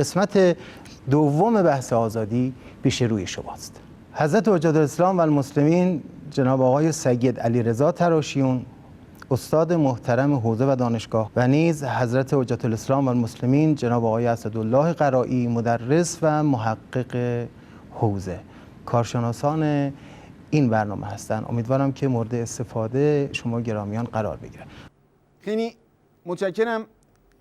قسمت دوم بحث آزادی پیش روی شماست. حضرت حجت الاسلام و المسلمین جناب آقای سید علیرضا تراشیون، استاد محترم حوزه و دانشگاه، و نیز حضرت حجت الاسلام و المسلمین جناب آقای اسدالله قرایی، مدرس و محقق حوزه، کارشناسان این برنامه هستند. امیدوارم که مورد استفاده شما گرامیان قرار بگیره. خیلی متشکرم.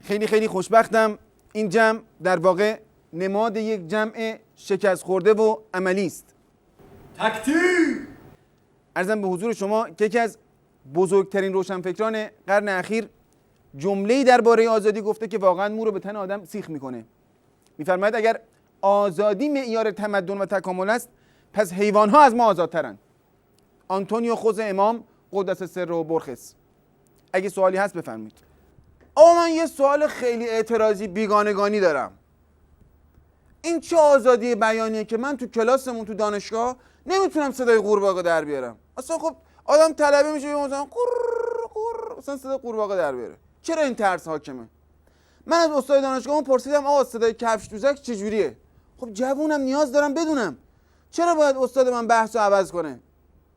خیلی خوشبختم. این جمع در واقع نماد یک جمع شکست خورده و عملی است. تکتیر! عرضم به حضور شما که یکی از بزرگترین روشنفکران قرن اخیر جمله‌ای درباره آزادی گفته که واقعا مو رو به تن آدم سیخ میکنه. میفرماید اگر آزادی معیار تمدن و تکامل است، پس حیوان‌ها از ما آزادترند. آنتونیو خوز امام قدس سر و برخس. اگه سوالی هست بفرمایید. من یه سوال خیلی اعتراضی بیگانگانی دارم. این چه آزادی بیانیه که من تو کلاسمون تو دانشگاه نمیتونم صدای قورباغه در بیارم؟ اصلا خب آدم طلبه میشه مثلا مثلا صدای قورباغه در بیاره. چرا این ترس حاکمه؟ من از استاد دانشگاهمون پرسیدم آقا صدای کفش دوزک چجوریه؟ خب جوونم نیاز دارم بدونم. چرا باید استاد من بحثو عوض کنه؟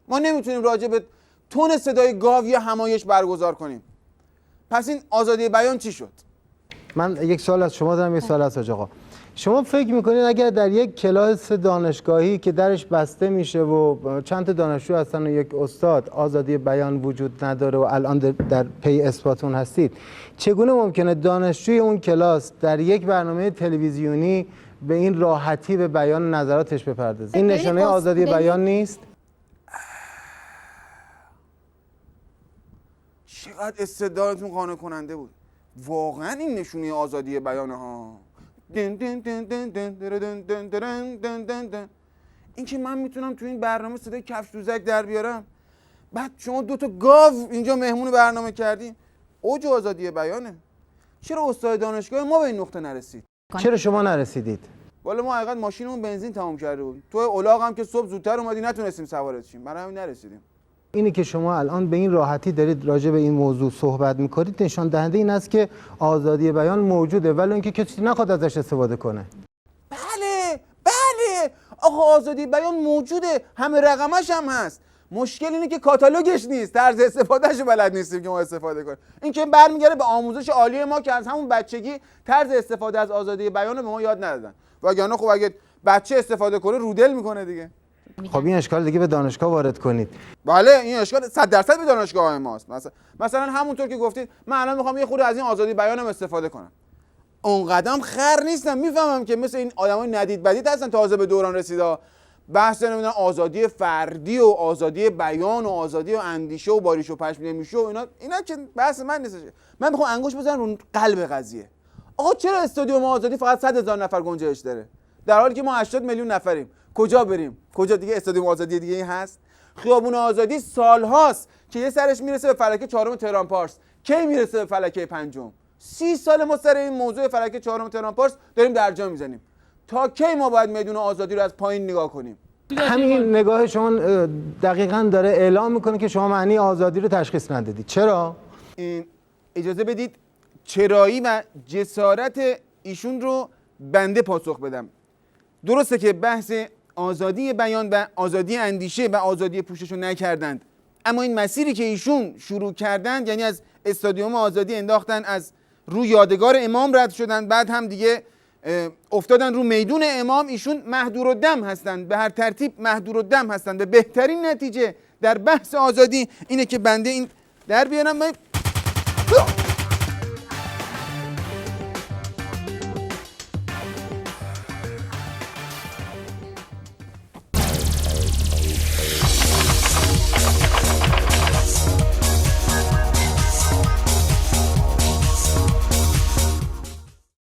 ما نمیتونیم راجع به تون صدای گاو یا همایش برگزار کنیم. پس این آزادی بیان چی شد؟ من یک سوال از شما دارم، یک سوال از حاج آقا. شما فکر میکنید اگر در یک کلاس دانشگاهی که درش بسته میشه و چند تا دانشجو هستن و یک استاد، آزادی بیان وجود نداره و الان در پی اثباتون هستید، چگونه ممکنه دانشجوی اون کلاس در یک برنامه تلویزیونی به این راحتی به بیان نظراتش بپردازه؟ این نشانه آزادی بیان نیست؟ چقدر استدلالتون قانع کننده بود. واقعا این نشونه آزادی بیانه ها. این که من میتونم تو این برنامه صدای کفش دوزک در بیارم، بعد شما دو تا گاو اینجا مهمون برنامه کردی، اوج آزادی بیانه. چرا استاد دانشگاه ما به این نقطه نرسید؟ چرا شما نرسیدید؟ والا ما حقیقت ماشینمون بنزین تمام کرده بود. تو الاغ هم که صبح زودتر اومدی نتونستیم سوارت شیم، برای همین نرسیدیم. اینی که شما الان به این راحتی دارید راجع به این موضوع صحبت میکنید نشان دهنده این است که آزادی بیان موجوده، ولی اینکه کسی نخواد ازش استفاده کنه. بله آقا آزادی بیان موجوده، همه رقمش هم هست. مشکل اینه که کاتالوگش نیست، طرز استفادهش بلد نیستیم که ما استفاده کنیم. این که برمیگره به آموزش عالی ما که از همون بچگی طرز استفاده از آزادی بیان رو به ما یاد ندادن. وگرنه خب اگه بچه استفاده کنه رودل میکنه دیگه. خب این اشکال دیگه به دانشگاه وارد کنید. بله این اشکال 100% به دانشگاه ماست. مثلا همونطور که گفتید من الان میخوام یه خورده از این آزادی بیانم استفاده کنم. اون قدم خر نیستم، میفهمم که مثل این آدمای ندید بدید هستن تازه به دوران رسیده. بحث نمیدونم آزادی فردی و آزادی بیان و آزادی و اندیشه و باریش و پشم نمیشه و اینا که بحث من نیستش. من میخوام انگوش بزنم رو قلب قضیه. آقا چرا استادیوم آزادی فقط 100,000 نفر گنجایش داره؟ در حالی که ما 80 میلیون نفریم. کجا بریم؟ کجا دیگه استادیوم آزادی دیگه این هست؟ خیابون آزادی سالهاست که یه سرش میرسه به فلکه 4 تهران پارس. کی میرسه به فلکه 5؟ 30 سال ما سر این موضوع فلکه 4 تهران پارس داریم درجا میزنیم. تا کی ما باید میدون آزادی رو از پایین نگاه کنیم؟ همین نگاه شما دقیقاً داره اعلام میکنه که شما معنی آزادی رو تشخیص ندادید. چرا؟ اجازه بدید چرایی و جسارت ایشون رو بنده پاسخ بدم. درسته که بحث آزادی بیان و آزادی اندیشه و آزادی پوشش رو نکردند، اما این مسیری که ایشون شروع کردند، یعنی از استادیوم آزادی انداختن، از روی یادگار امام رد شدن، بعد هم دیگه افتادن رو میدون امام، ایشون محدورالدم هستند، به هر ترتیب محدورالدم هستند. به بهترین نتیجه در بحث آزادی اینه که بنده این در بیارم.